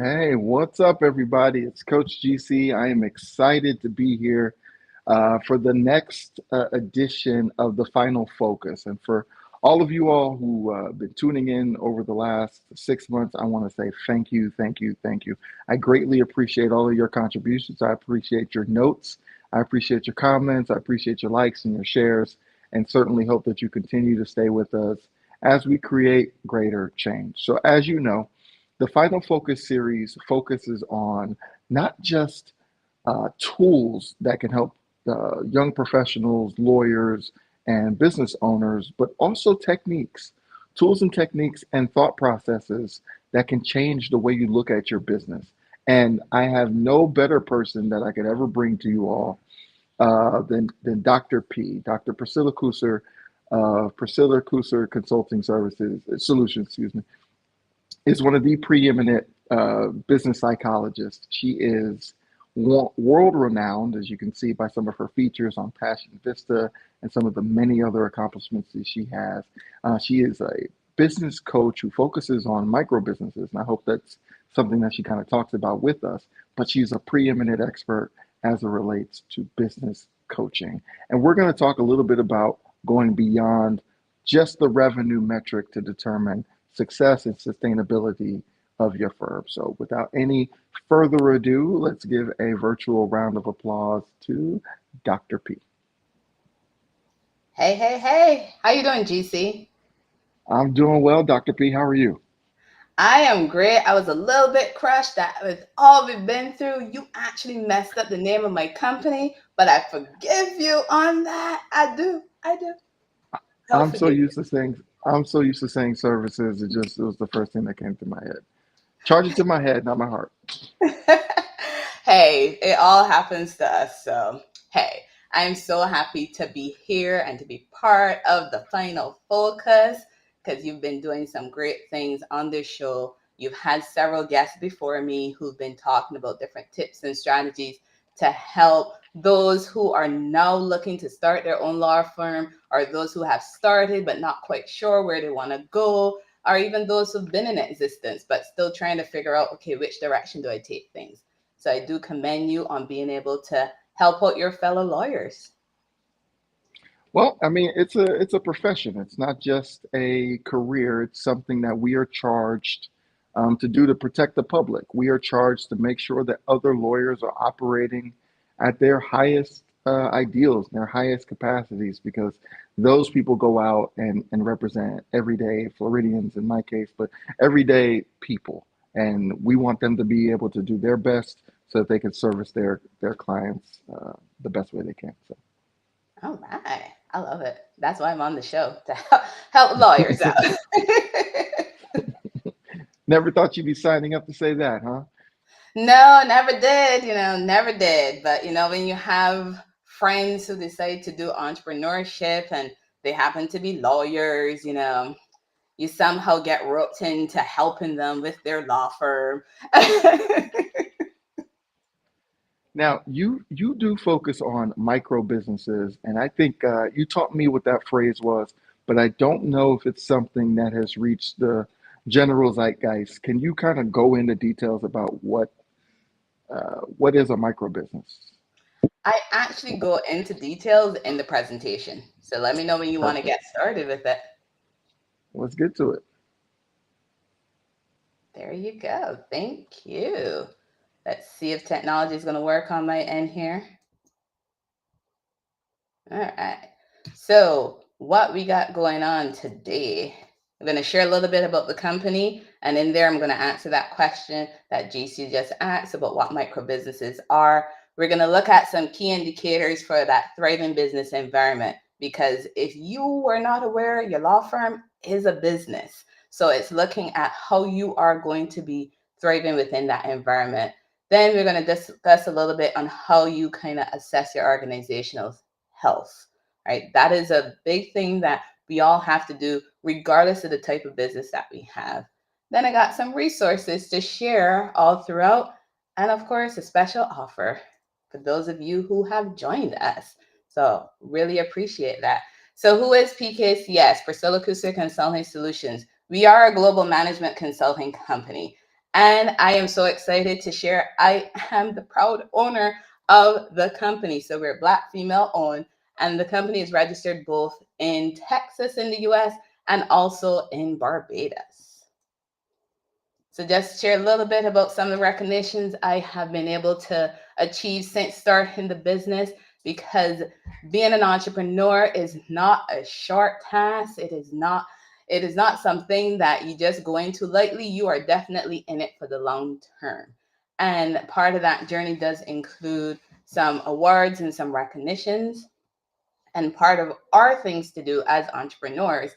Hey, what's up, everybody? It's Coach GC. I am excited to be here for the next edition of the Final Focus. And for all of you all who been tuning in over the last 6 months, I want to say thank you, thank you, thank you. I greatly appreciate all of your contributions. I appreciate your notes. I appreciate your comments. I appreciate your likes and your shares, and certainly hope that you continue to stay with us as we create greater change. So, as you know, the Final Focus series focuses on not just tools that can help young professionals, lawyers, and business owners, but also techniques, tools and techniques and thought processes that can change the way you look at your business. And I have no better person that I could ever bring to you all than Dr. P, Dr. Priscilla Kuser, Priscilla Kuser Consulting Services Solutions, excuse me, is one of the preeminent business psychologists. She is world renowned, as you can see by some of her features on Passion Vista and some of the many other accomplishments that she has. She is a business coach who focuses on micro businesses, and I hope that's something that she kind of talks about with us. But she's a preeminent expert as it relates to business coaching. And we're going to talk a little bit about going beyond just the revenue metric to determine success and sustainability of your firm. So, without any further ado, let's give a virtual round of applause to Dr. P. Hey, hey, hey. How you doing, GC? I'm doing well, Dr. P. How are you? I am great. I was a little bit crushed that with all we've been through, you actually messed up the name of my company, but I forgive you on that. I do. I do. I'll I'm so forgive used to saying I'm so used to saying services. It was the first thing that came to my head. Charge it to my head, not my heart. you. Hey, it all happens to us. So, hey, I'm so happy to be here and to be part of the final focus because you've been doing some great things on this show. You've had several guests before me who've been talking about different tips and strategies to help those who are now looking to start their own law firm, or those who have started but not quite sure where they want to go, or even those who've been in existence but still trying to figure out, okay, which direction do I take things? So I do commend you on being able to help out your fellow lawyers. Well, I mean, it's a profession. It's not just a career. It's something that we are charged to do to protect the public. We are charged to make sure that other lawyers are operating at their highest ideals, their highest capacities, because those people go out and represent everyday Floridians, in my case, but everyday people, and we want them to be able to do their best so that they can service their clients the best way they can. So. All right. I love it. That's why I'm on the show to help lawyers out. Never thought you'd be signing up to say that, huh? No, never did, never did. But, when you have friends who decide to do entrepreneurship and they happen to be lawyers, you somehow get roped into helping them with their law firm. Now, you do focus on micro businesses, and I think you taught me what that phrase was, but I don't know if it's something that has reached the general zeitgeist. Can you kind of go into details about what is a micro business? I actually go into details in the presentation. So let me know when you want to Perfect. get started with it. Let's get to it. There you go. Thank you. Let's see if technology is going to work on my end here. All right. So, what we got going on today, I'm going to share a little bit about the company. And in there, I'm going to answer that question that GC just asked about what micro businesses are. We're going to look at some key indicators for that thriving business environment. Because if you were not aware, your law firm is a business. So, it's looking at how you are going to be thriving within that environment. Then we're going to discuss a little bit on how you kind of assess your organizational health, right? That is a big thing that we all have to do, regardless of the type of business that we have. Then I got some resources to share all throughout, and of course, a special offer for those of you who have joined us. So, really appreciate that. So, who is PKCS? Priscilla Kuster Consulting Solutions. We are a global management consulting company. And I am so excited to share I am the proud owner of the company. So we're Black female owned, and the company is registered both in Texas in the US and also in Barbados. So just share a little bit about some of the recognitions I have been able to achieve since starting the business, because being an entrepreneur is not a short task. It is not something that you just go into lightly. You are definitely in it for the long term. And part of that journey does include some awards and some recognitions. And part of our things to do as entrepreneurs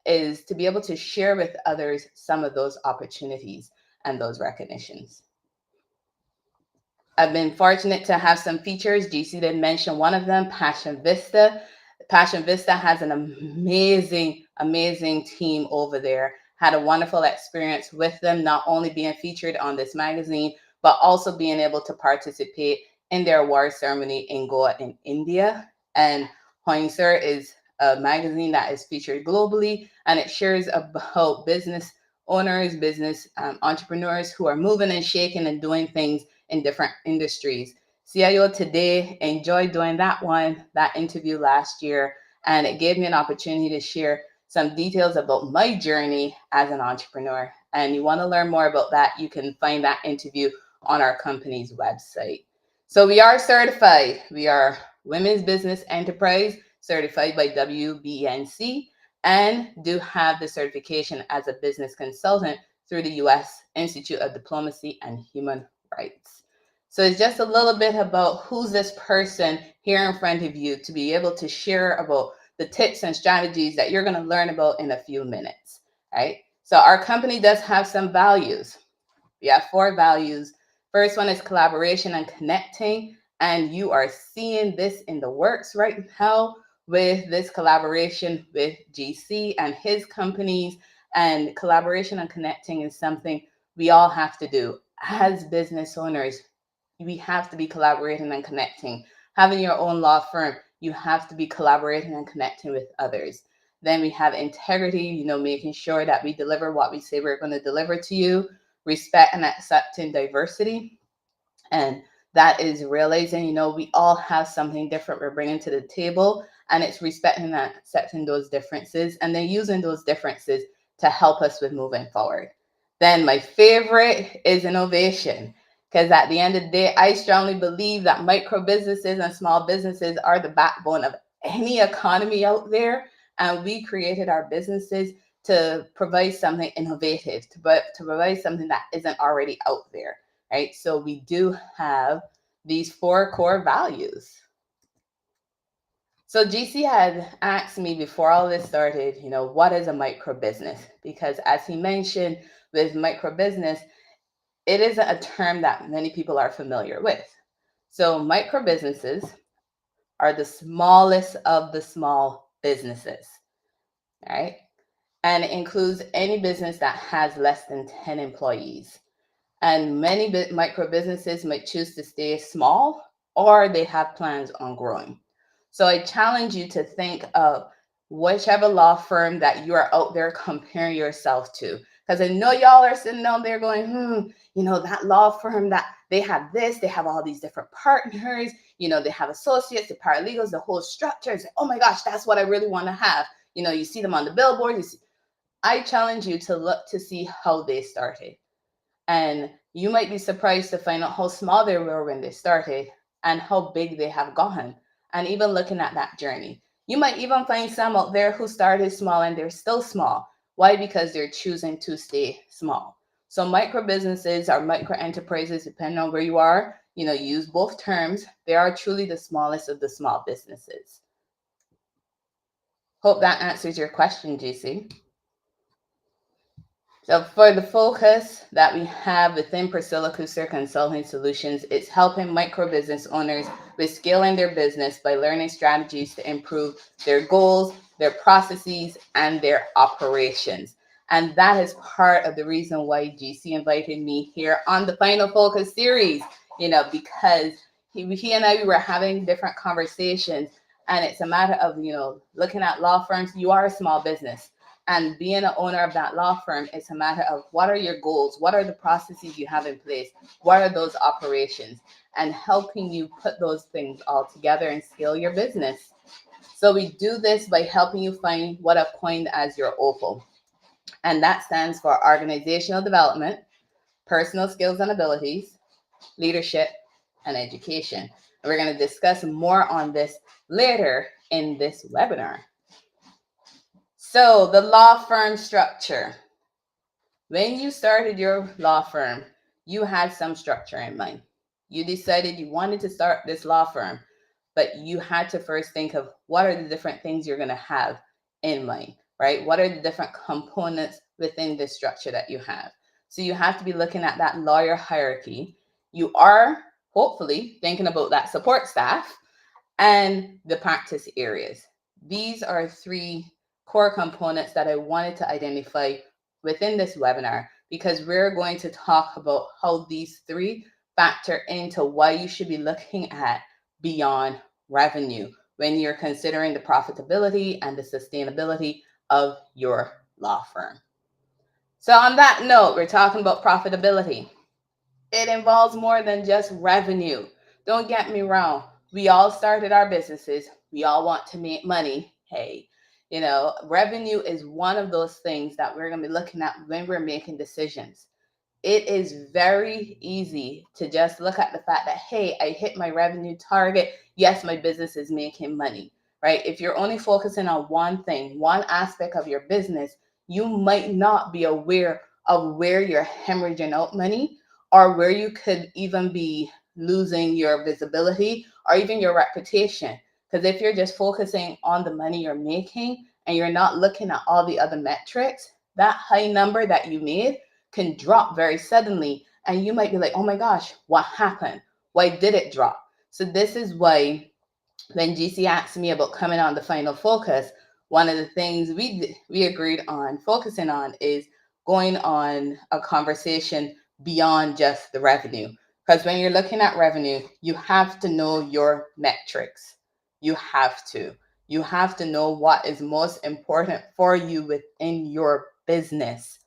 is to be able to share with others some of those opportunities and those recognitions. I've been fortunate to have some features. GC did mention one of them, Passion Vista. Passion Vista has an amazing, amazing team over there. Had a wonderful experience with them, not only being featured on this magazine, but also being able to participate in their award ceremony in Goa in India. And Hoinser is a magazine that is featured globally, and it shares about business owners, business entrepreneurs who are moving and shaking and doing things in different industries. CIO Today enjoyed doing that interview last year, and it gave me an opportunity to share some details about my journey as an entrepreneur. And you want to learn more about that, you can find that interview on our company's website. So we are certified. We are Women's Business Enterprise certified by WBNC, and do have the certification as a business consultant through the US Institute of Diplomacy and Human Rights. So it's just a little bit about who's this person here in front of you, to be able to share about the tips and strategies that you're going to learn about in a few minutes, right? So our company does have some values. We have 4 values. First one is collaboration and connecting, and you are seeing this in the works right now with this collaboration with GC and his companies. And collaboration and connecting is something we all have to do as business owners. We have to be collaborating and connecting. Having your own law firm, you have to be collaborating and connecting with others. Then we have integrity, making sure that we deliver what we say we're going to deliver to you. Respect and accepting diversity. And that is realizing, we all have something different we're bringing to the table. And it's respecting and accepting those differences, and then using those differences to help us with moving forward. Then my favorite is innovation. Because at the end of the day, I strongly believe that micro businesses and small businesses are the backbone of any economy out there. And we created our businesses to provide something innovative, to provide something that isn't already out there, right? So we do have these 4 core values. So GC had asked me before all this started, what is a micro business? Because as he mentioned, with micro business, it isn't a term that many people are familiar with. So micro businesses are the smallest of the small businesses, right? And it includes any business that has less than 10 employees. And many micro businesses might choose to stay small, or they have plans on growing. So I challenge you to think of whichever law firm that you are out there comparing yourself to. Because I know y'all are sitting down there going, that law firm, that they have this, they have all these different partners, they have associates, the paralegals, the whole structure. It's like, oh my gosh, that's what I really want to have. You see them on the billboard. I challenge you to look to see how they started. And you might be surprised to find out how small they were when they started and how big they have gone. And even looking at that journey, you might even find some out there who started small and they're still small. Why? Because they're choosing to stay small. So micro businesses or micro enterprises, depending on where you are, use both terms. They are truly the smallest of the small businesses. Hope that answers your question, GC. So for the focus that we have within Priscilla Kuster Consulting Solutions, it's helping micro business owners with scaling their business by learning strategies to improve their goals, their processes, and their operations. And that is part of the reason why GC invited me here on the Final Focus series, because he and I, we were having different conversations, and it's a matter of, looking at law firms. You are a small business. And being an owner of that law firm, it's a matter of what are your goals? What are the processes you have in place? What are those operations? And helping you put those things all together and scale your business. So we do this by helping you find what I've coined as your OPAL. And that stands for organizational development, personal skills and abilities, leadership, and education. And we're going to discuss more on this later in this webinar. So the law firm structure. When you started your law firm, you had some structure in mind. You decided you wanted to start this law firm, but you had to first think of what are the different things you're going to have in mind, right? What are the different components within this structure that you have? So you have to be looking at that lawyer hierarchy. You are hopefully thinking about that support staff and the practice areas. These are three core components that I wanted to identify within this webinar because we're going to talk about how these three factor into why you should be looking at beyond revenue when you're considering the profitability and the sustainability of your law firm. So on that note, we're talking about profitability. It involves more than just revenue. Don't get me wrong. We all started our businesses. We all want to make money. Hey, revenue is one of those things that we're going to be looking at when we're making decisions. It is very easy to just look at the fact that, hey, I hit my revenue target. Yes, my business is making money, right? If you're only focusing on one thing, one aspect of your business, you might not be aware of where you're hemorrhaging out money or where you could even be losing your visibility or even your reputation. Because if you're just focusing on the money you're making and you're not looking at all the other metrics, that high number that you made can drop very suddenly. And you might be like, oh my gosh, what happened? Why did it drop? So this is why when GC asked me about coming on the final focus, one of the things we agreed on focusing on is going on a conversation beyond just the revenue. Because when you're looking at revenue, you have to know your metrics. You have to. You have to know what is most important for you within your business.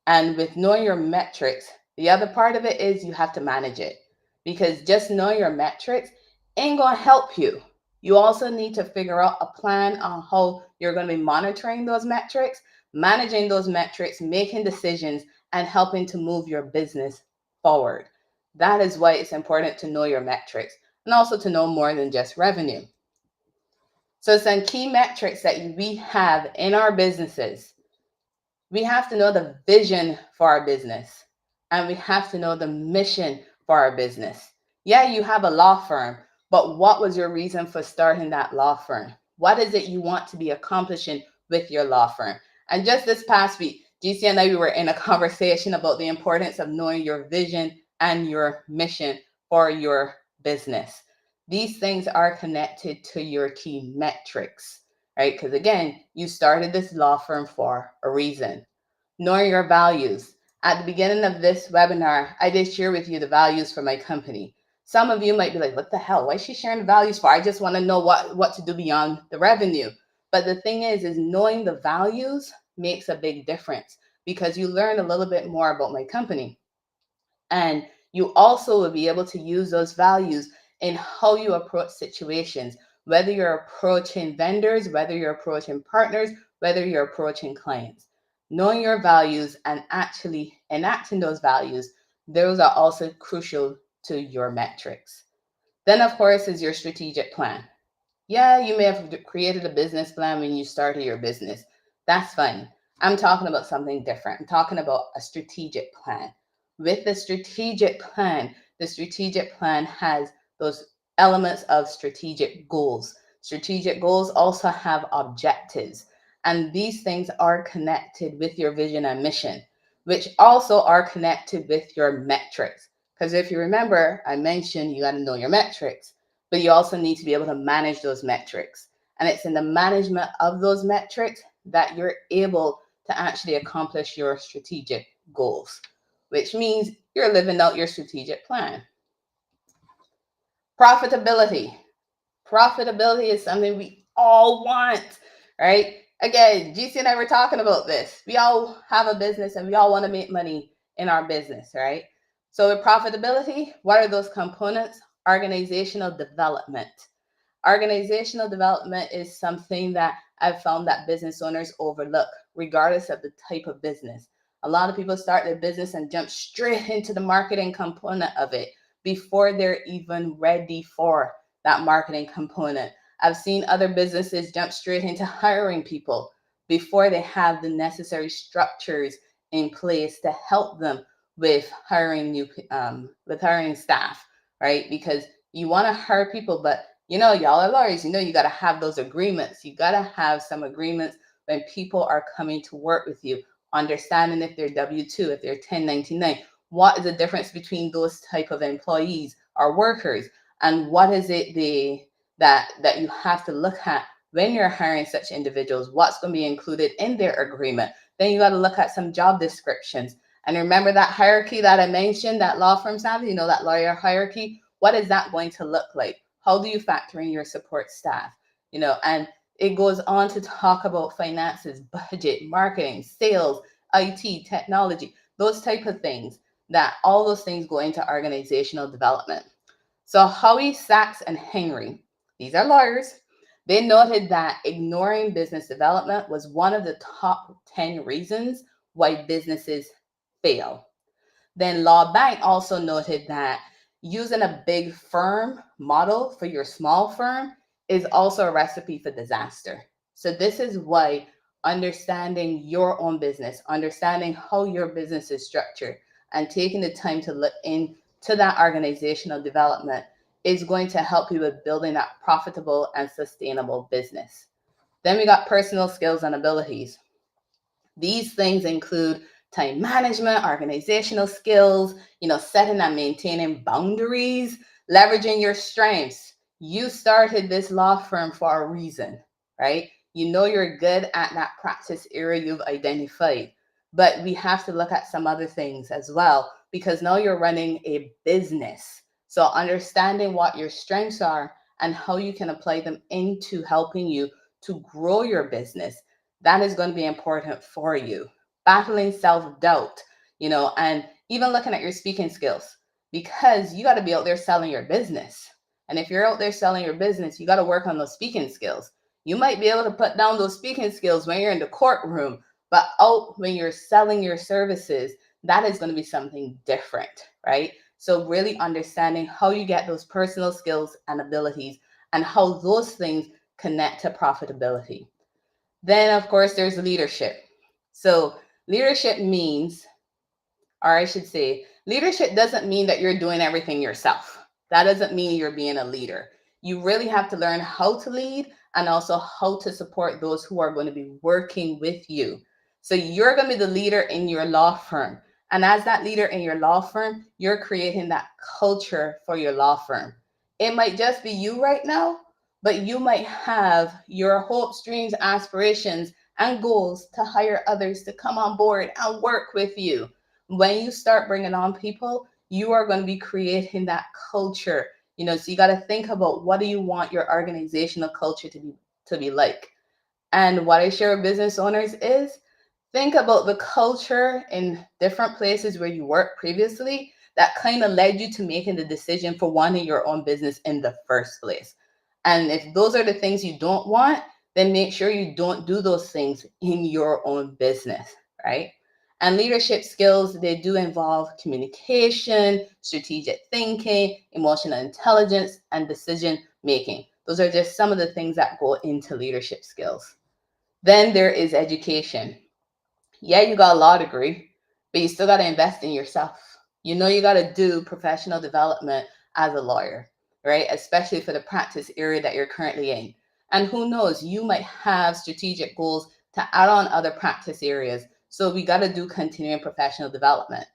And with knowing your metrics, the other part of it is you have to manage it because just knowing your metrics ain't going to help you. You also need to figure out a plan on how you're going to be monitoring those metrics, managing those metrics, making decisions, and helping to move your business forward. That is why it's important to know your metrics and also to know more than just revenue. So, some key metrics that we have in our businesses. We have to know the vision for our business and we have to know the mission for our business. Yeah, you have a law firm, but what was your reason for starting that law firm? What is it you want to be accomplishing with your law firm? And just this past week, GC and I we were in a conversation about the importance of knowing your vision and your mission for your business. These things are connected to your key metrics, right? Because again, you started this law firm for a reason. Knowing your values. At the beginning of this webinar, I did share with you the values for my company. Some of you might be like, what the hell? Why is she sharing the values for? I just want to know what to do beyond the revenue. But the thing is knowing the values makes a big difference because you learn a little bit more about my company. And you also will be able to use those values in how you approach situations, whether you're approaching vendors, whether you're approaching partners, whether you're approaching clients. Knowing your values and actually enacting those values, those are also crucial to your metrics. Then, of course, is your strategic plan. Yeah, you may have created a business plan when you started your business. That's fine. I'm talking about something different. I'm talking about a strategic plan. With the strategic plan has those elements of strategic goals. Strategic goals also have objectives, and these things are connected with your vision and mission, which also are connected with your metrics. Because if you remember, I mentioned you got to know your metrics, but you also need to be able to manage those metrics. And it's in the management of those metrics that you're able to actually accomplish your strategic goals, which means you're living out your strategic plan. Profitability. Profitability is something we all want, right? Again, GC and I were talking about this. We all have a business and we all want to make money in our business, right? So with profitability, what are those components? Organizational development. Organizational development is something that I've found that business owners overlook, regardless of the type of business. A lot of people start their business and jump straight into the marketing component of it before they're even ready for that marketing component. I've seen other businesses jump straight into hiring people before they have the necessary structures in place to help them with hiring with hiring staff, right? Because you want to hire people, but y'all are lawyers. You got to have those agreements. You got to have some agreements when people are coming to work with you, understanding if they're W-2, if they're 1099. What is the difference between those type of employees or workers? And what is it that you have to look at when you're hiring such individuals? What's going to be included in their agreement? Then you got to look at some job descriptions. And remember that hierarchy that I mentioned, that law firms have, that lawyer hierarchy? What is that going to look like? How do you factor in your support staff? And it goes on to talk about finances, budget, marketing, sales, IT, technology, those type of things, that all those things go into organizational development. So Howie, Sachs, and Henry, these are lawyers, they noted that ignoring business development was one of the top 10 reasons why businesses fail. Then Law Bank also noted that using a big firm model for your small firm is also a recipe for disaster. So this is why understanding your own business, understanding how your business is structured, and taking the time to look into that organizational development is going to help you with building that profitable and sustainable business. Then we got personal skills and abilities. These things include time management, organizational skills, setting and maintaining boundaries, leveraging your strengths. You started this law firm for a reason, right? You're good at that practice area you've identified, but we have to look at some other things as well because now you're running a business. So understanding what your strengths are and how you can apply them into helping you to grow your business, that is going to be important for you. Battling self doubt, and even looking at your speaking skills because you got to be out there selling your business. And if you're out there selling your business, you got to work on those speaking skills. You might be able to put down those speaking skills when you're in the courtroom, but out when you're selling your services, that is going to be something different, right? So, really understanding how you get those personal skills and abilities and how those things connect to profitability. Then, of course, there's leadership. So, leadership means, or I should say, leadership doesn't mean that you're doing everything yourself. That doesn't mean you're being a leader. You really have to learn how to lead and also how to support those who are going to be working with you. So, you're going to be the leader in your law firm. And as that leader in your law firm, you're creating that culture for your law firm. It might just be you right now, but you might have your hopes, dreams, aspirations, and goals to hire others to come on board and work with you. When you start bringing on people, you are going to be creating that culture. So you got to think about what do you want your organizational culture to be like. And what I share with business owners is think about the culture in different places where you worked previously that kind of led you to making the decision for wanting your own business in the first place. And if those are the things you don't want, then make sure you don't do those things in your own business, right? And leadership skills, they do involve communication, strategic thinking, emotional intelligence, and decision making. Those are just some of the things that go into leadership skills. Then there is education. Yeah, you got a law degree, but you still got to invest in yourself. You got to do professional development as a lawyer, right? Especially for the practice area that you're currently in. And who knows, you might have strategic goals to add on other practice areas. So we got to do continuing professional development.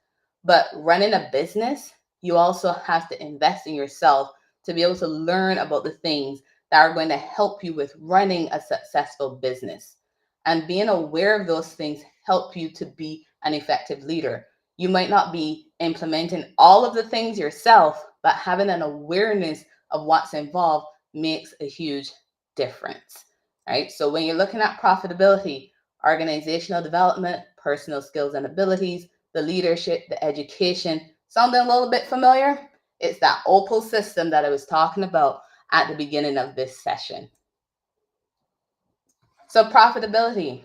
But running a business, you also have to invest in yourself to be able to learn about the things that are going to help you with running a successful business. And being aware of those things help you to be an effective leader. You might not be implementing all of the things yourself, but having an awareness of what's involved makes a huge difference. right? So when you're looking at profitability, organizational development, personal skills and abilities, the leadership, the education, sounding a little bit familiar? It's that OPAL system that I was talking about at the beginning of this session. So profitability,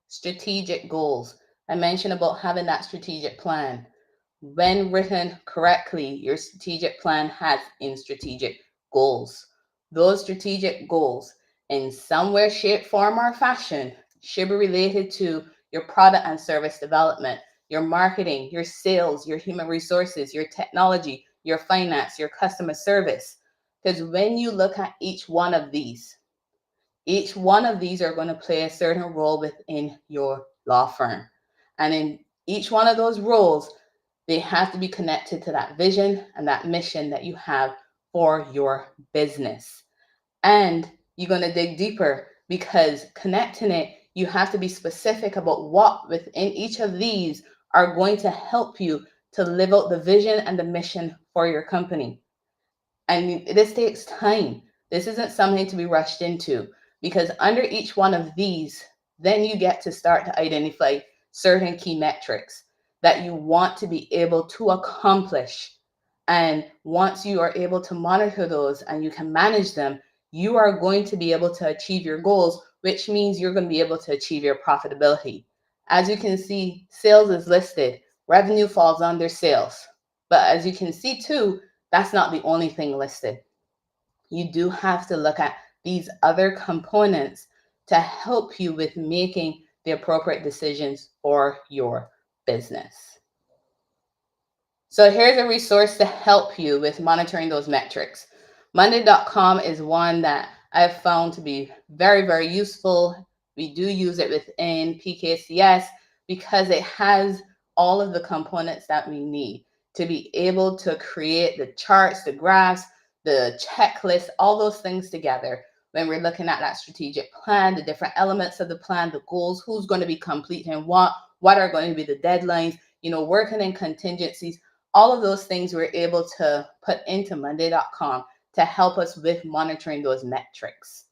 strategic goals. I mentioned about having that strategic plan. When written correctly, your strategic plan has in strategic goals. Those strategic goals, in some way, shape, form, or fashion, should be related to your product and service development, your marketing, your sales, your human resources, your technology, your finance, your customer service. Because when you look at each one of these are going to play a certain role within your law firm. And in each one of those roles, they have to be connected to that vision and that mission that you have for your business. And you're going to dig deeper because connecting it, you have to be specific about what within each of these are going to help you to live out the vision and the mission for your company. And this takes time. This isn't something to be rushed into because under each one of these, then you get to start to identify certain key metrics that you want to be able to accomplish. And once you are able to monitor those and you can manage them, you are going to be able to achieve your goals, which means you're going to be able to achieve your profitability. As you can see, sales is listed, revenue falls under sales. But as you can see too, that's not the only thing listed. You do have to look at these other components to help you with making the appropriate decisions for your business. So here's a resource to help you with monitoring those metrics. Monday.com is one that I've found to be very, very useful. We do use it within PKCS because it has all of the components that we need to be able to create the charts, the graphs, the checklist, all those things together. When we're looking at that strategic plan, the different elements of the plan, the goals, who's going to be completing what are going to be the deadlines, working in contingencies, all of those things we're able to put into Monday.com to help us with monitoring those metrics.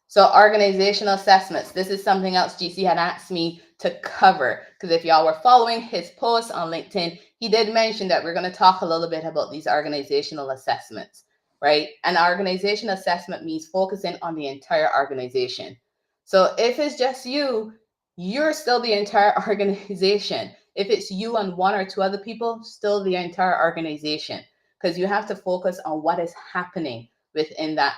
So organizational assessments. This is something else GC had asked me to cover because if y'all were following his post on LinkedIn, he did mention that we're going to talk a little bit about these organizational assessments, right? An organization assessment means focusing on the entire organization. So if it's just you, you're still the entire organization. If it's you and one or two other people, still the entire organization, because you have to focus on what is happening within that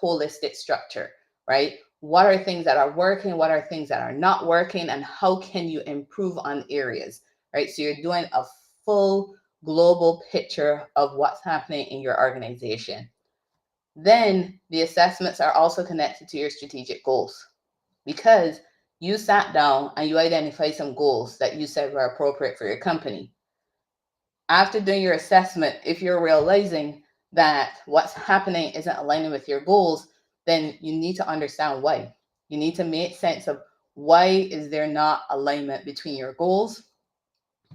holistic structure, right? What are things that are working? What are things that are not working? And how can you improve on areas, right? So you're doing a full global picture of what's happening in your organization. Then the assessments are also connected to your strategic goals because you sat down and you identified some goals that you said were appropriate for your company. After doing your assessment, if you're realizing that what's happening isn't aligning with your goals, then you need to understand why. You need to make sense of why is there not alignment between your goals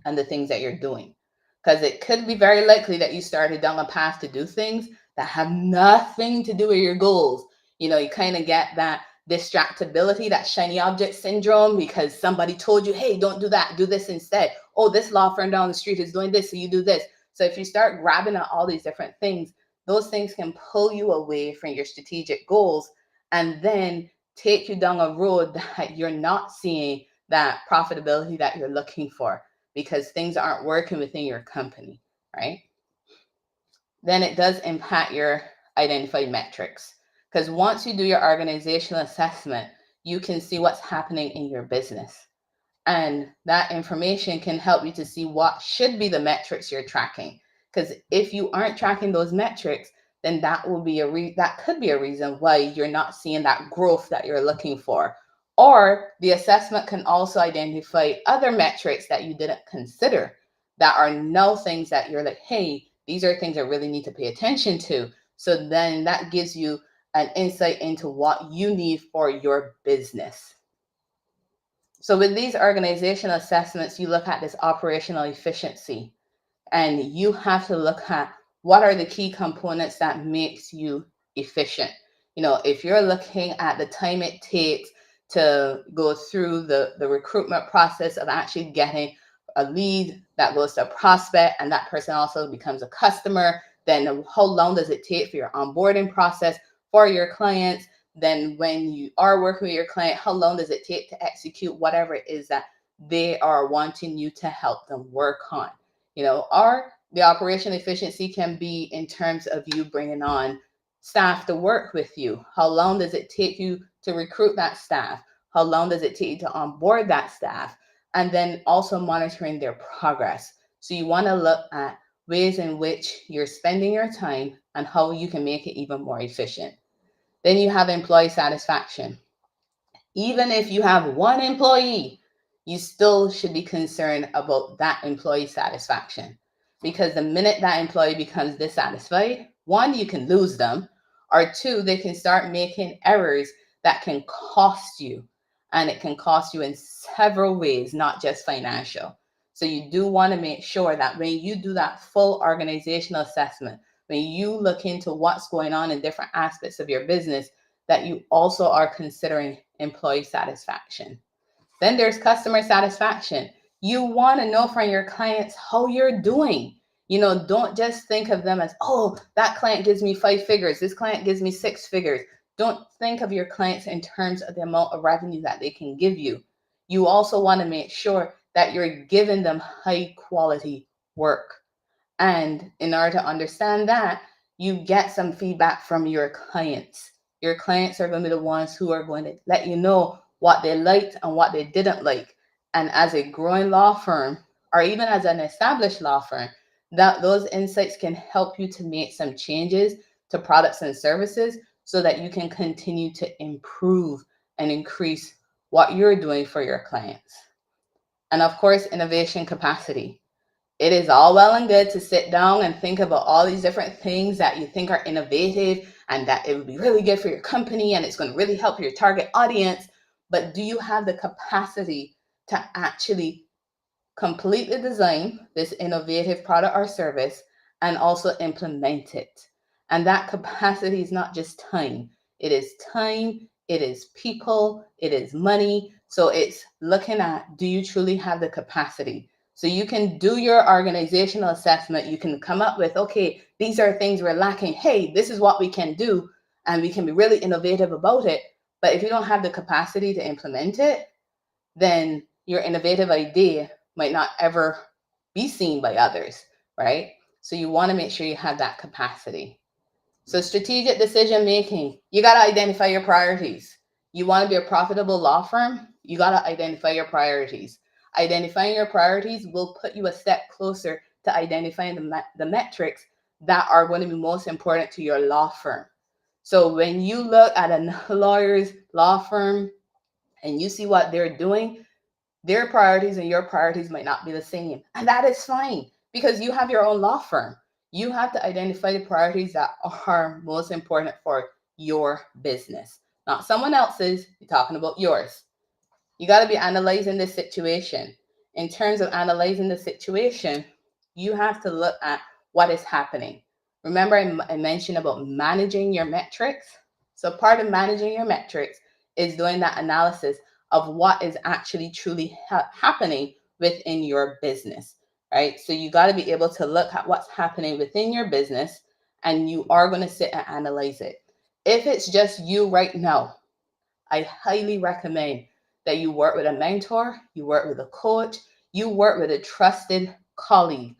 and the things that you're doing. Because it could be very likely that you started down a path to do things that have nothing to do with your goals. You kind of get that distractibility, that shiny object syndrome, because somebody told you, hey, don't do that, do this instead. Oh, this law firm down the street is doing this, so you do this. So if you start grabbing at all these different things, those things can pull you away from your strategic goals and then take you down a road that you're not seeing that profitability that you're looking for because things aren't working within your company, right? Then it does impact your identified metrics. Because once you do your organizational assessment, you can see what's happening in your business. And that information can help you to see what should be the metrics you're tracking. Because if you aren't tracking those metrics, then that will be that could be a reason why you're not seeing that growth that you're looking for. Or the assessment can also identify other metrics that you didn't consider that are now things that you're like, hey, these are things I really need to pay attention to. So then that gives you an insight into what you need for your business. So with these organizational assessments, you look at this operational efficiency and you have to look at what are the key components that makes you efficient. If you're looking at the time it takes to go through the recruitment process of actually getting a lead that goes to a prospect and that person also becomes a customer, then how long does it take for your onboarding process for your clients? Then when you are working with your client, how long does it take to execute whatever it is that they are wanting you to help them work on? Or the operation efficiency can be in terms of you bringing on staff to work with you. How long does it take you to recruit that staff? How long does it take you to onboard that staff? And then also monitoring their progress. So you want to look at ways in which you're spending your time and how you can make it even more efficient. Then you have employee satisfaction. Even if you have one employee, you still should be concerned about that employee satisfaction. Because the minute that employee becomes dissatisfied, one, you can lose them, or two, they can start making errors that can cost you. And it can cost you in several ways, not just financial. So you do want to make sure that when you do that full organizational assessment, when you look into what's going on in different aspects of your business, that you also are considering employee satisfaction. Then there's customer satisfaction. You want to know from your clients how you're doing. Don't just think of them as, oh, that client gives me 5 figures, this client gives me 6 figures. Don't think of your clients in terms of the amount of revenue that they can give you. You also want to make sure that you're giving them high quality work. And in order to understand that, you get some feedback from your clients. Your clients are going to be the ones who are going to let you know what they liked and what they didn't like. And as a growing law firm, or even as an established law firm, that those insights can help you to make some changes to products and services so that you can continue to improve and increase what you're doing for your clients. And of course, innovation capacity. It is all well and good to sit down and think about all these different things that you think are innovative and that it would be really good for your company and it's going to really help your target audience. But do you have the capacity to actually completely design this innovative product or service and also implement it? And that capacity is not just time. It is time, it is people, it is money. So it's looking at, do you truly have the capacity? So you can do your organizational assessment. You can come up with, okay, these are things we're lacking. Hey, this is what we can do. And we can be really innovative about it. But if you don't have the capacity to implement it, then your innovative idea might not ever be seen by others, right? So you want to make sure you have that capacity. So strategic decision making, you got to identify your priorities. You want to be a profitable law firm, you got to identify your priorities. Identifying your priorities will put you a step closer to identifying the metrics that are going to be most important to your law firm. So when you look at a lawyer's law firm and you see what they're doing, their priorities and your priorities might not be the same. And that is fine because you have your own law firm. You have to identify the priorities that are most important for your business, not someone else's. You're talking about yours. You got to be analyzing the situation. In terms of analyzing the situation, you have to look at what is happening. Remember, I mentioned about managing your metrics. So part of managing your metrics is doing that analysis of what is actually truly happening within your business, right? So you got to be able to look at what's happening within your business and you are going to sit and analyze it. If it's just you right now, I highly recommend that you work with a mentor, you work with a coach, you work with a trusted colleague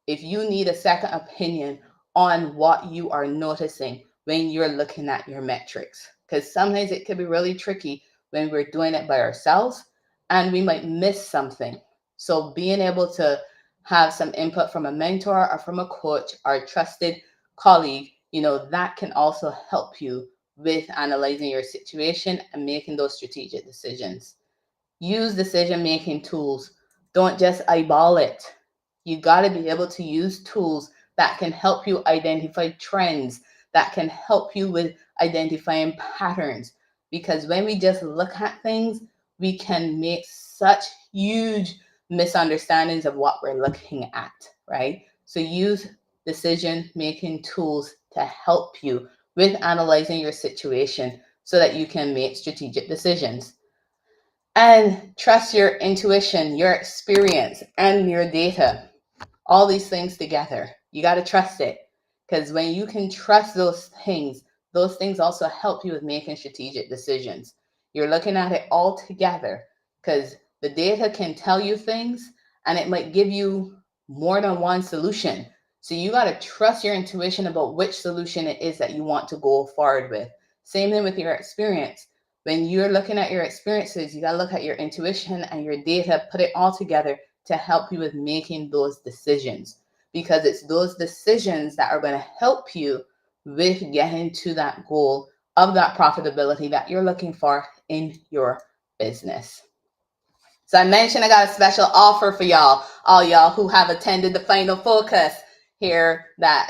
if you need a second opinion on what you are noticing when you're looking at your metrics. Because sometimes it can be really tricky when we're doing it by ourselves and we might miss something. So being able to have some input from a mentor or from a coach or a trusted colleague, that can also help you with analyzing your situation and making those strategic decisions. Use decision-making tools. Don't just eyeball it. You got to be able to use tools that can help you identify trends, that can help you with identifying patterns. Because when we just look at things, we can make such huge misunderstandings of what we're looking at, right? So use decision-making tools to help you with analyzing your situation so that you can make strategic decisions. And trust your intuition, your experience, and your data. All these things together. You got to trust it. Because when you can trust those things also help you with making strategic decisions. You're looking at it all together because the data can tell you things and it might give you more than one solution. So you got to trust your intuition about which solution it is that you want to go forward with. Same thing with your experience. When you're looking at your experiences, you got to look at your intuition and your data, put it all together to help you with making those decisions, because it's those decisions that are going to help you with getting to that goal of that profitability that you're looking for in your business. So I mentioned I got a special offer for y'all, all y'all who have attended the final focus here. That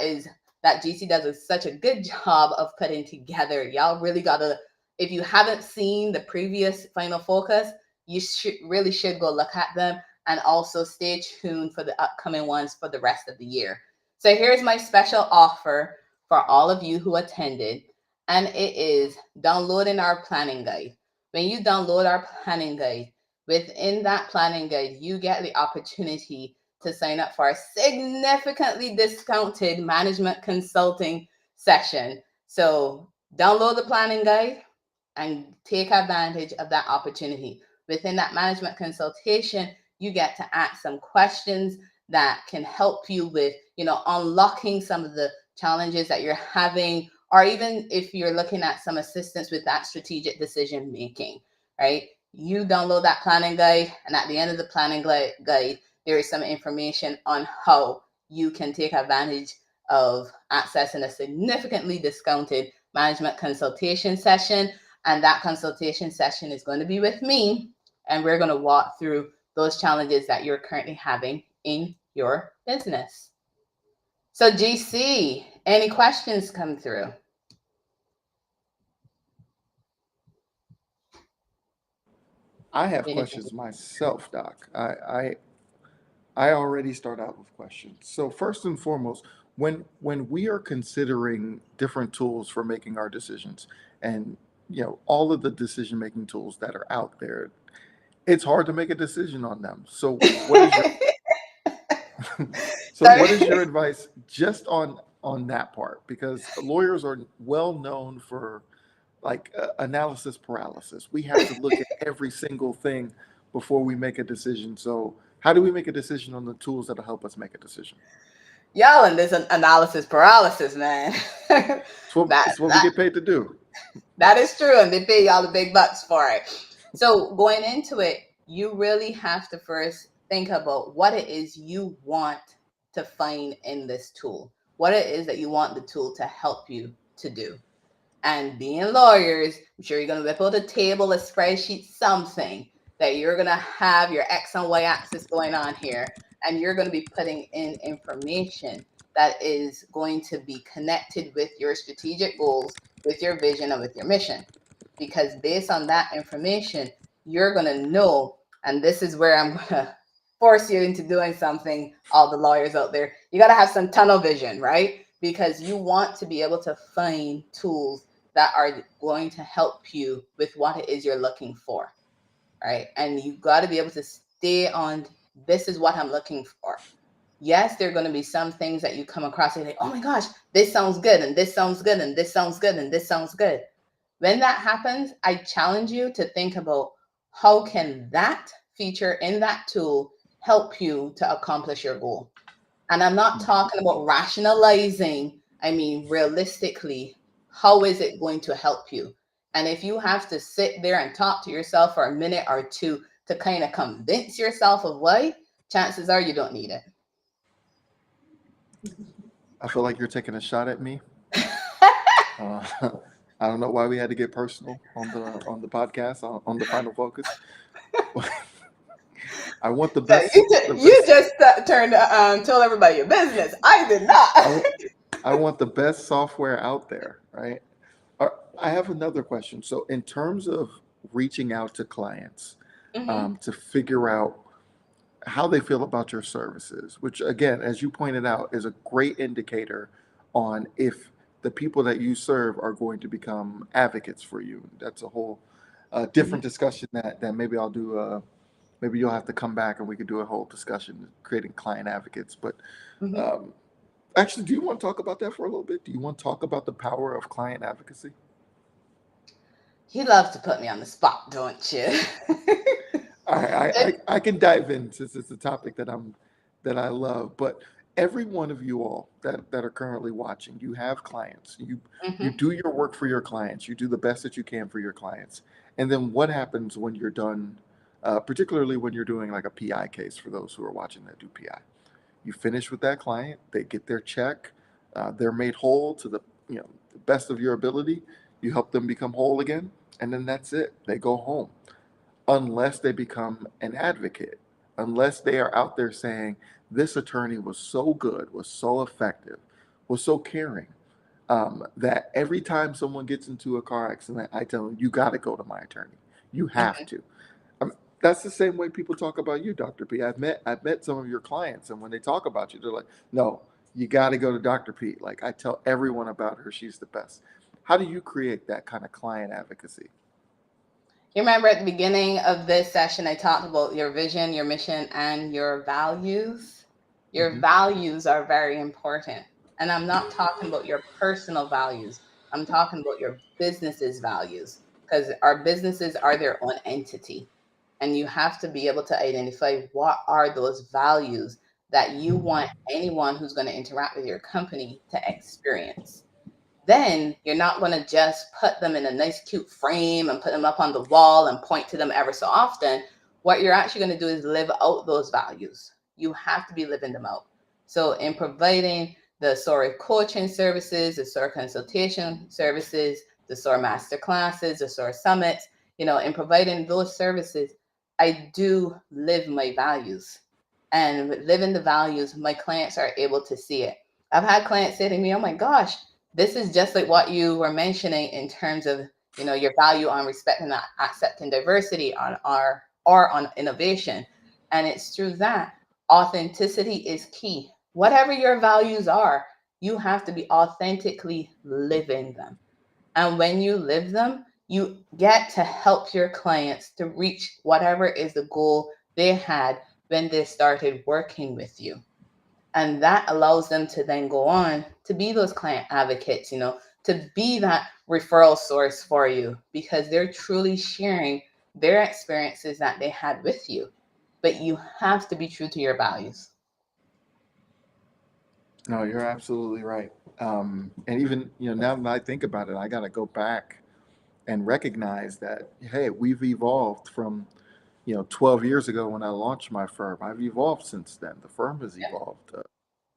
GC does such a good job of putting together. Y'all really gotta, if you haven't seen the previous final focus, you should go look at them, and also stay tuned for the upcoming ones for the rest of the year. So here's my special offer for all of you who attended, and it is downloading our planning guide. When you download our planning guide, within that planning guide, you get the opportunity to sign up for a significantly discounted management consulting session. So download the planning guide and take advantage of that opportunity. Within that management consultation, you get to ask some questions that can help you with, unlocking some of the challenges that you're having, or even if you're looking at some assistance with that strategic decision making, right? You download that planning guide, and at the end of the planning guide, there is some information on how you can take advantage of accessing a significantly discounted management consultation session. And that consultation session is going to be with me, and we're going to walk through those challenges that you're currently having in your business. So, GC, any questions come through? I have Anything? questions myself, Doc. I already start out with questions. So first and foremost, when we are considering different tools for making our decisions, and all of the decision making tools that are out there, it's hard to make a decision on them. So what is your advice just on that part? Because lawyers are well known for like analysis paralysis. We have to look at every single thing before we make a decision. So how do we make a decision on the tools that'll help us make a decision? Y'all and this analysis paralysis, man. that It's what we that get paid to do. that is true, and they pay y'all the big bucks for it. So going into it, you really have to first think about what it is you want to find in this tool, what it is that you want the tool to help you to do. And being lawyers, I'm sure you're going to whip out a table, a spreadsheet, something that you're going to have your X and Y axis going on here. And you're going to be putting in information that is going to be connected with your strategic goals, with your vision, and with your mission. Because based on that information, you're going to know, and this is where I'm going to force you into doing something, all the lawyers out there. You got to have some tunnel vision, right? Because you want to be able to find tools that are going to help you with what it is you're looking for, right? And you got to be able to stay on, this is what I'm looking for. Yes, there are going to be some things that you come across and you're like, oh my gosh, this sounds good, and this sounds good, and this sounds good, and this sounds good. When that happens, I challenge you to think about how can that feature in that tool help you to accomplish your goal. And I'm not talking about rationalizing, I mean, realistically, how is it going to help you? And if you have to sit there and talk to yourself for a minute or two to kind of convince yourself of why, chances are you don't need it. I feel like you're taking a shot at me. Uh, I don't know why we had to get personal on the podcast on the final focus. I want the So best the you best just turned told everybody your business. I did I, not. wa- I want the best software out there, right? Uh, I have another question. So in terms of reaching out to clients hmm to figure out how they feel about your services, which again, as you pointed out, is a great indicator on if the people that you serve are going to become advocates for you. That's a whole Mhm. different discussion that maybe I'll do. Maybe you'll have to come back and we could do a whole discussion creating client advocates. But Mhm. um, actually, do you want to talk about that for a little bit? Do you want to talk about the power of client advocacy? He loves to put me on the spot, don't you? I can dive in since it's a topic that I love. But every one of you all that are currently watching, you have clients. You Mhm. do your work for your clients. You do the best that you can for your clients. And then what happens when you're done, particularly when you're doing like a PI case for those who are watching that do PI. You finish with that client, they get their check, they're made whole to the best of your ability. You help them become whole again, and then that's it. They go home unless they become an advocate, unless they are out there saying, this attorney was so good, was so effective, was so caring, that every time someone gets into a car accident, I tell them, you got to go to my attorney. You have Mhm. to. That's the same way people talk about you, Dr. P. I've met some of your clients, and when they talk about you, they're like, no, you got to go to Dr. P. Like I tell everyone about her, she's the best. How do you create that kind of client advocacy? You remember at the beginning of this session, I talked about your vision, your mission, and your values. Your Hmm. values are very important. And I'm not talking about your personal values, I'm talking about your business's values because our businesses are their own entity. And you have to be able to identify what are those values that you want anyone who's going to interact with your company to experience. Then you're not going to just put them in a nice cute frame and put them up on the wall and point to them ever so often. What you're actually going to do is live out those values. You have to be living them out. So in providing the SOAR coaching services, the SOAR consultation services, the SOAR master classes, the SOAR summits, in providing those services, I do live my values. And with living the values, my clients are able to see it. I've had clients say to me, oh my gosh, this is just like what you were mentioning in terms of your value on respecting and accepting diversity on our or on innovation. And it's through that authenticity is key. Whatever your values are, you have to be authentically living them. And when you live them, you get to help your clients to reach whatever is the goal they had when they started working with you. And that allows them to then go on to be those client advocates, to be that referral source for you because they're truly sharing their experiences that they had with you. But you have to be true to your values. No, you're absolutely right. And even, now that I think about it, I got to go back and recognize that, hey, we've evolved from, 12 years ago when I launched my firm. I've evolved since then. The firm has Yeah. evolved.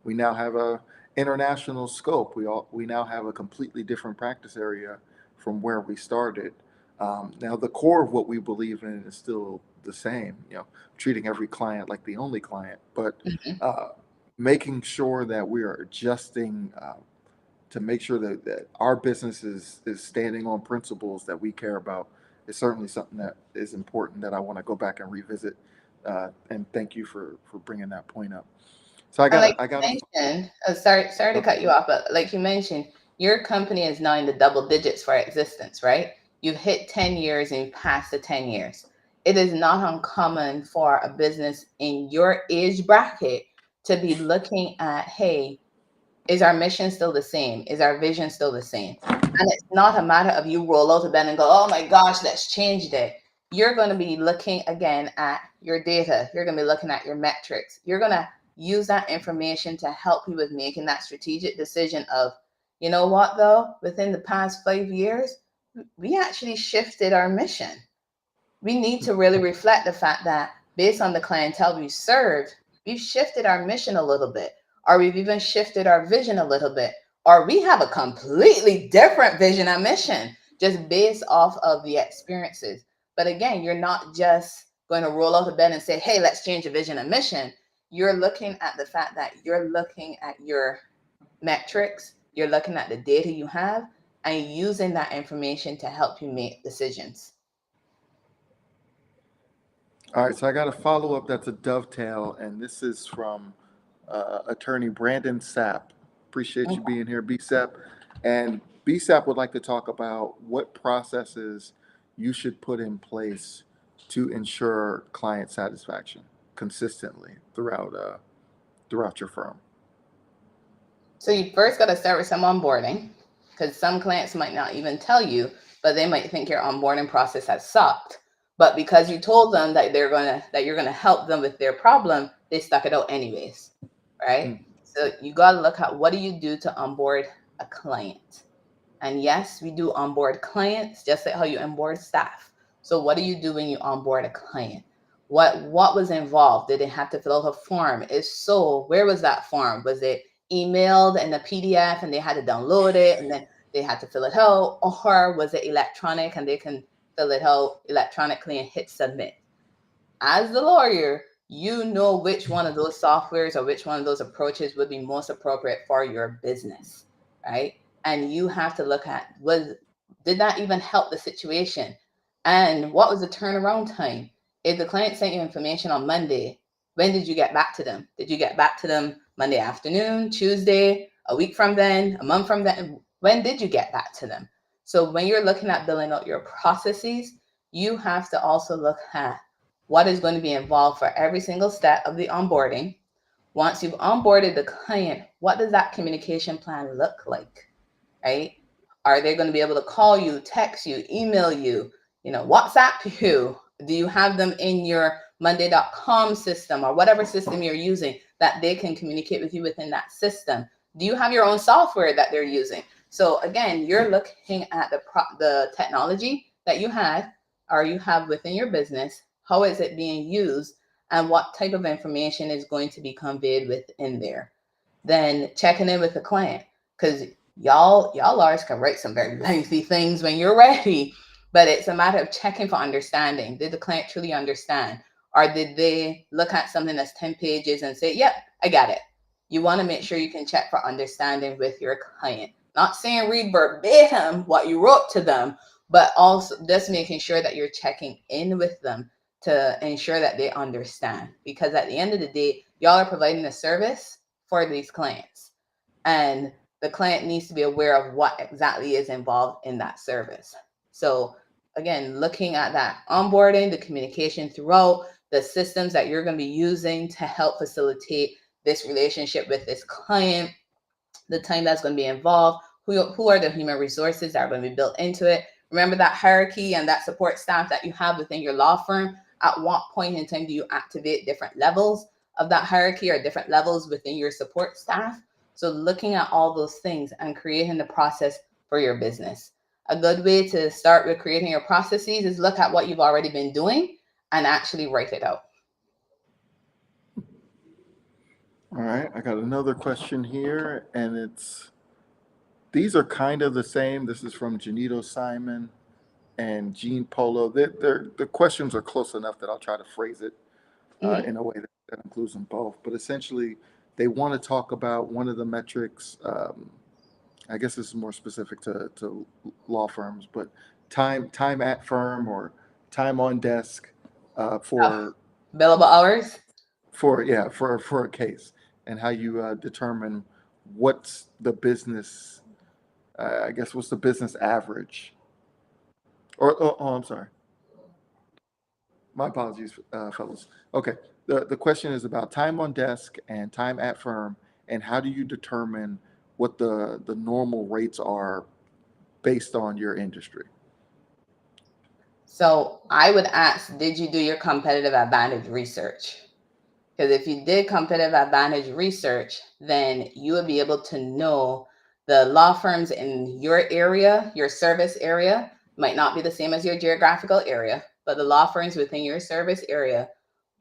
We now have a international scope. We now have a completely different practice area from where we started. Now, the core of what we believe in is still the same. Treating every client like the only client, but Mhm. uh, making sure that we are adjusting to make sure that our business is standing on principles that we care about is certainly something that is important that I want to go back and revisit. And thank you for bringing that point up. So And like I gotta. you mentioned, sorry to cut you off, but like you mentioned, your company is now in the double digits for existence, right? You've hit 10 years and you passed the 10 years. It is not uncommon for a business in your age bracket to be looking at, hey, is our mission still the same? Is our vision still the same? And it's not a matter of you roll out of bed and go, oh my gosh, let's change it. You're going to be looking again at your data. You're going to be looking at your metrics. You're going to use that information to help you with making that strategic decision of, you know what, though, within the past 5 years, we actually shifted our mission. We need to really reflect the fact that based on the clientele we serve, we've shifted our mission a little bit, or we've even shifted our vision a little bit, or we have a completely different vision and mission just based off of the experiences. But again, you're not just going to roll out of bed and say, hey, let's change the vision and mission. You're looking at the fact that you're looking at your metrics, you're looking at the data you have, and using that information to help you make decisions. All right, so I got a follow up that's a dovetail, and this is from attorney Brandon Sapp. Appreciate you being here, B. Sapp. And BSAP would like to talk about what processes you should put in place to ensure client satisfaction consistently throughout your firm. So you first got to start with some onboarding, because some clients might not even tell you, but they might think your onboarding process has sucked. But because you told them that you're gonna help them with their problem, they stuck it out anyways, right? Mm. So you got to look at, what do you do to onboard a client? And yes, we do onboard clients just like how you onboard staff. So what do you do when you onboard a client? What was involved? Did they have to fill out a form? If so, where was that form? Was it emailed in a PDF and they had to download it and then they had to fill it out? Or was it electronic and they can fill it out electronically and hit submit? As the lawyer, you know which one of those softwares or which one of those approaches would be most appropriate for your business, right? And you have to look at, did that even help the situation? And what was the turnaround time? If the client sent you information on Monday, when did you get back to them? Did you get back to them Monday afternoon, Tuesday, a week from then, a month from then? When did you get back to them? So when you're looking at building out your processes, you have to also look at what is going to be involved for every single step of the onboarding. Once you've onboarded the client, what does that communication plan look like, right? Are they going to be able to call you, text you, email you, WhatsApp you? Do you have them in your Monday.com system or whatever system you're using that they can communicate with you within that system? Do you have your own software that they're using? So again, you're looking at the technology that you had or you have within your business. How is it being used, and what type of information is going to be conveyed within there? Then checking in with the client, because y'all lawyers can write some very lengthy things when you're ready, but it's a matter of checking for understanding. Did the client truly understand, or did they look at something that's 10 pages and say, yep, I got it? You want to make sure you can check for understanding with your client. Not saying read verbatim what you wrote to them, but also just making sure that you're checking in with them to ensure that they understand. Because at the end of the day, y'all are providing a service for these clients, and the client needs to be aware of what exactly is involved in that service. So again, looking at that onboarding, the communication throughout, the systems that you're going to be using to help facilitate this relationship with this client, the time that's going to be involved, who are the human resources that are going to be built into it. Remember that hierarchy and that support staff that you have within your law firm. At what point in time do you activate different levels of that hierarchy or different levels within your support staff? So looking at all those things and creating the process for your business. A good way to start with creating your processes is look at what you've already been doing and actually write it out. All right, I got another question here, and these are kind of the same. This is from Janito Simon and Jean Polo. The questions are close enough that I'll try to phrase it Mhm. in a way that includes them both. But essentially, they want to talk about one of the metrics. I guess this is more specific to law firms, but time at firm or time on desk Oh, for billable hours. for a case, and how you determine what's the business. I guess what's the business average? I'm sorry. My apologies, fellas. Okay. The question is about time on desk and time at firm, and how do you determine what the normal rates are based on your industry? So I would ask, did you do your competitive advantage research? Because if you did competitive advantage research, then you would be able to know the law firms in your area, your service area, might not be the same as your geographical area, but the law firms within your service area,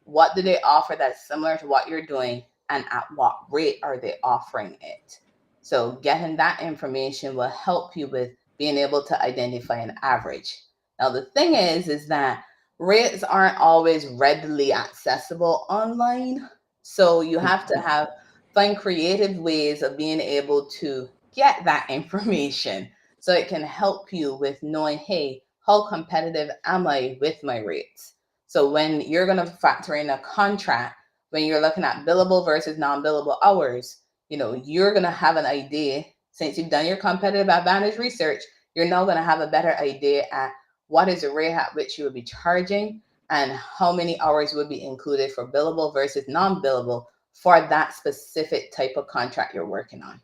what do they offer that's similar to what you're doing, and at what rate are they offering it? So getting that information will help you with being able to identify an average. Now the thing is that rates aren't always readily accessible online, so you have to find creative ways of being able to get that information so it can help you with knowing, hey, how competitive am I with my rates? So when you're going to factor in a contract, when you're looking at billable versus non-billable hours, you're going to have an idea Since you've done your competitive advantage research, you're now going to have a better idea at what is the rate at which you will be charging and how many hours would be included for billable versus non-billable for that specific type of contract you're working on.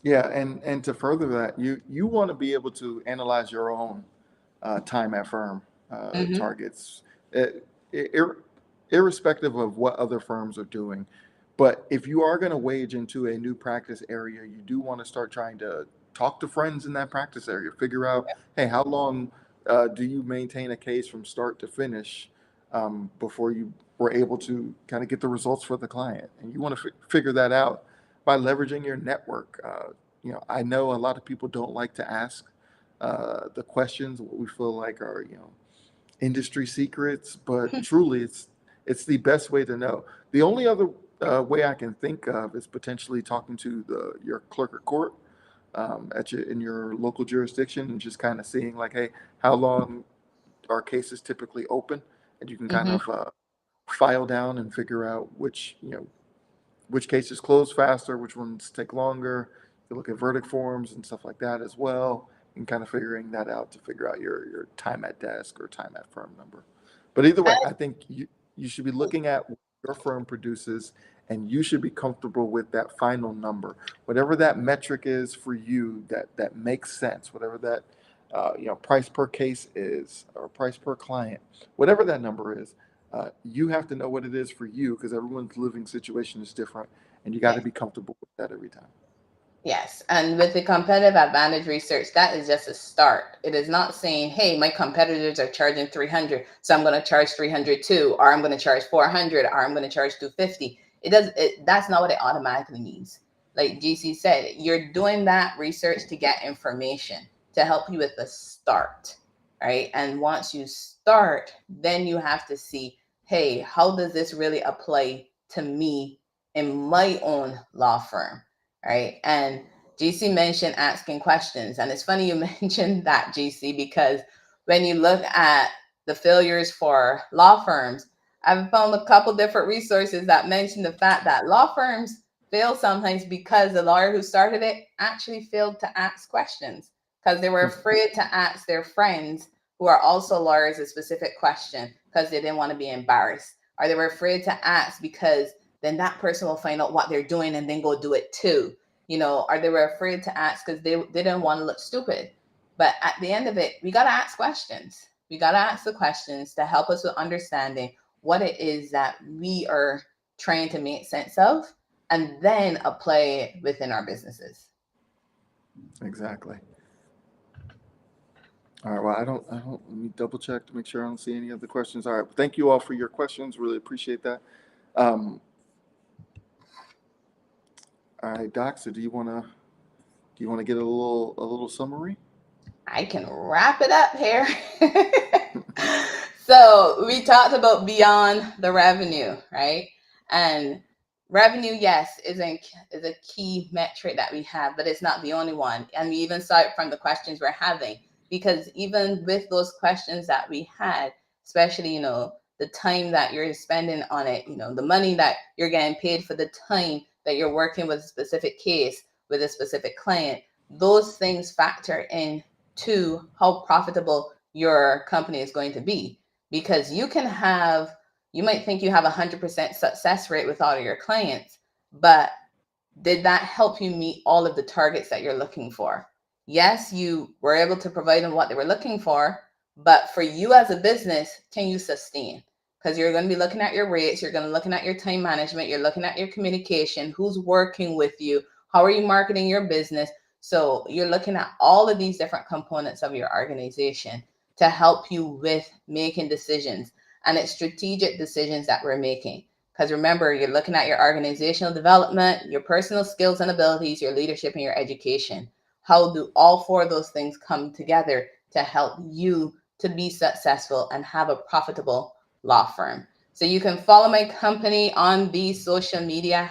Yeah, and to further that, you want to be able to analyze your own time at firm Mm-hmm. targets, uh, ir- irrespective of what other firms are doing. But if you are going to wage into a new practice area, you do want to start trying to talk to friends in that practice area. Figure out, hey, how long do you maintain a case from start to finish before you were able to kind of get the results for the client? And you want to figure that out by leveraging your network. I know a lot of people don't like to ask the questions, what we feel like are, industry secrets, but truly it's the best way to know. The only other way I can think of is potentially talking to your clerk of court in your local jurisdiction and just kind of seeing like, hey, how long are cases typically open, and you can kind Mm-hmm. of file down and figure out which cases close faster, which ones take longer. You look at verdict forms and stuff like that as well, and kind of figuring that out to figure out your time at desk or time at firm number. But either way, I think you should be looking at what your firm produces, and you should be comfortable with that final number, whatever that metric is for you that makes sense, whatever that price per case is or price per client, whatever that number is. You have to know what it is for you because everyone's living situation is different, and you got to Yes. be comfortable with that every time. Yes. And with the competitive advantage research, that is just a start. It is not saying, hey, my competitors are charging 300, so I'm going to charge 300 too, or I'm going to charge 400, or I'm going to charge 250. That's not what it automatically means. Like GC said, you're doing that research to get information to help you with the start, right? And once you start, then you have to see, hey, how does this really apply to me in my own law firm? Right. And GC mentioned asking questions. And it's funny you mentioned that, GC, because when you look at the failures for law firms, I've found a couple different resources that mention the fact that law firms fail sometimes because the lawyer who started it actually failed to ask questions because they were afraid to ask their friends who are also lawyers a specific question because they didn't want to be embarrassed, or they were afraid to ask because then that person will find out what they're doing and then go do it too, or they were afraid to ask because they didn't want to look stupid. But at the end of it, we got to ask questions. We got to ask the questions to help us with understanding what it is that we are trying to make sense of and then apply it within our businesses. Exactly. All right. Well, let me double check to make sure I don't see any other questions. All right. Thank you all for your questions. Really appreciate that. Um, all right, Doc. So do you want to get a little summary? I can wrap it up here. So we talked about beyond the revenue, right? And revenue, yes, is a key metric that we have, but it's not the only one. And we even saw it from the questions we're having, because even with those questions that we had, especially, the time that you're spending on it, the money that you're getting paid for the time that you're working with a specific case with a specific client, those things factor in to how profitable your company is going to be, because you might think you have 100% success rate with all of your clients, but did that help you meet all of the targets that you're looking for? Yes, you were able to provide them what they were looking for, but for you as a business, can you sustain? Because you're going to be looking at your rates, you're going to be looking at your time management, you're looking at your communication, who's working with you, how are you marketing your business? So you're looking at all of these different components of your organization to help you with making decisions. And it's strategic decisions that we're making. Because remember, you're looking at your organizational development, your personal skills and abilities, your leadership, and your education. How do all four of those things come together to help you to be successful and have a profitable law firm? So you can follow my company on these social media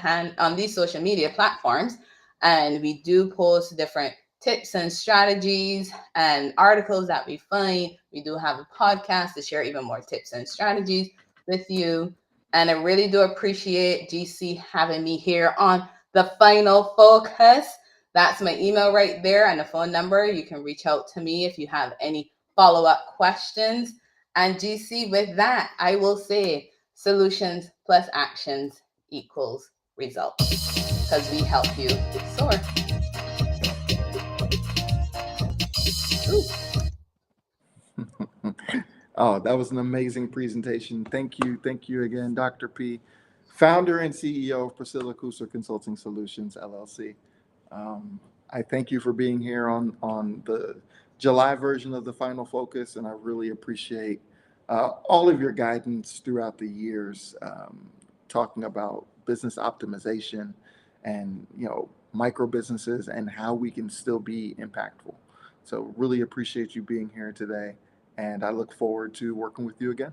platforms, and we do post different tips and strategies and articles that we find. We do have a podcast to share even more tips and strategies with you. And I really do appreciate GC having me here on the final focus. That's my email right there and the phone number. You can reach out to me if you have any follow-up questions. And GC, with that, I will say solutions plus actions equals results, because we help you soar. Ooh. Oh, that was an amazing presentation. Thank you again, Dr. P, founder and CEO of Priscilla Kuser Consulting Solutions LLC. Um, I thank you for being here on the July version of the Final Focus, and I really appreciate all of your guidance throughout the years, talking about business optimization and micro businesses and how we can still be impactful. So really appreciate you being here today, and I look forward to working with you again.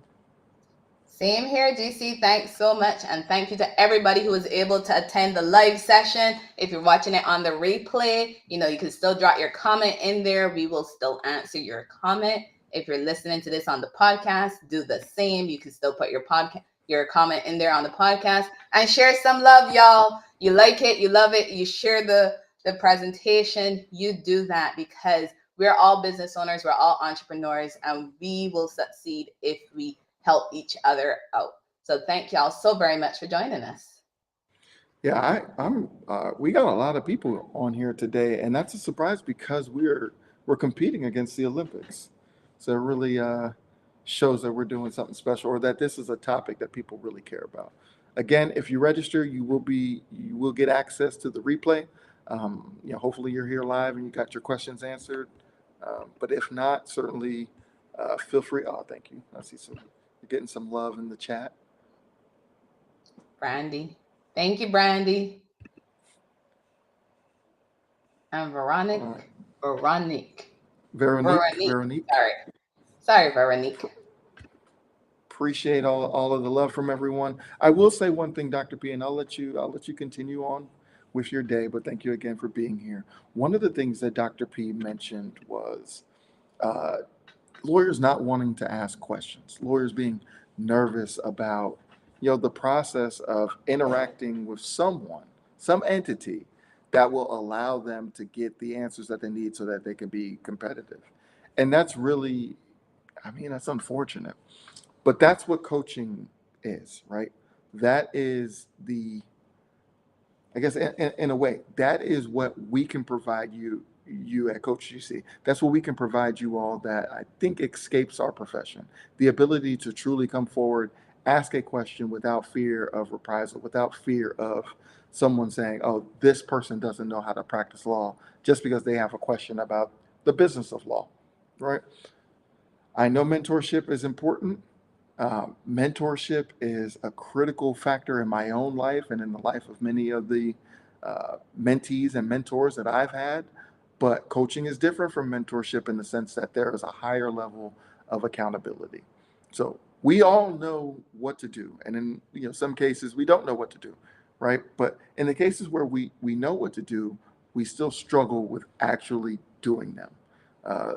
Same here, GC. Thanks so much. And thank you to everybody who was able to attend the live session. If you're watching it on the replay, you can still drop your comment in there. We will still answer your comment. If you're listening to this on the podcast, do the same. You can still put your comment in there on the podcast and share some love, y'all. You like it, you love it, you share the presentation. You do that because we're all business owners, we're all entrepreneurs, and we will succeed if we help each other out. So thank y'all so very much for joining us. Yeah, I'm. We got a lot of people on here today, and that's a surprise because we're competing against the Olympics. So it really shows that we're doing something special, or that this is a topic that people really care about. Again, if you register, you will get access to the replay. Hopefully you're here live and you got your questions answered. But if not, certainly feel free. Oh, thank you. I see you're getting some love in the chat. Brandy. Thank you, Brandy. And Veronique. Veronique. Sorry, Veronique. Appreciate all of the love from everyone. I will say one thing, Dr. P, and I'll let you continue on with your day, but thank you again for being here. One of the things that Dr. P mentioned was uh, lawyers not wanting to ask questions, lawyers being nervous about the process of interacting with someone, some entity that will allow them to get the answers that they need so that they can be competitive. And that's really, I mean, that's unfortunate. But that's what coaching is, right? That is I guess, in a way, that is what we can provide you at Coach GC. That's what we can provide you all that I think escapes our profession. The ability to truly come forward, ask a question without fear of reprisal, without fear of someone saying, oh, this person doesn't know how to practice law just because they have a question about the business of law, right? I know mentorship is important. Mentorship is a critical factor in my own life and in the life of many of the mentees and mentors that I've had. But coaching is different from mentorship in the sense that there is a higher level of accountability. So we all know what to do, and in some cases we don't know what to do, right? But in the cases where we know what to do, we still struggle with actually doing them. Uh,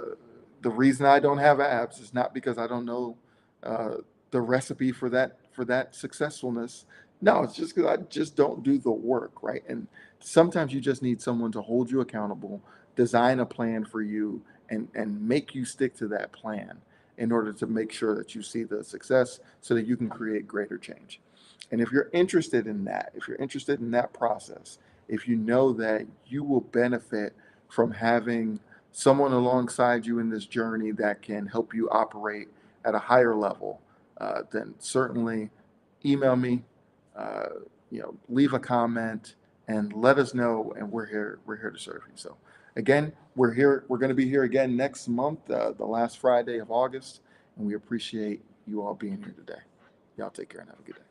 the reason I don't have abs is not because I don't know uh, the recipe for that successfulness. No, it's just because I just don't do the work, right? And sometimes you just need someone to hold you accountable, design a plan for you, and make you stick to that plan in order to make sure that you see the success so that you can create greater change. And if you're interested in that, if you're interested in that process, if you know that you will benefit from having someone alongside you in this journey that can help you operate at a higher level, then certainly email me, uh, leave a comment, and let us know. And we're here. We're here to serve you. So, again, we're here. We're going to be here again next month, the last Friday of August, and we appreciate you all being here today. Y'all take care and have a good day.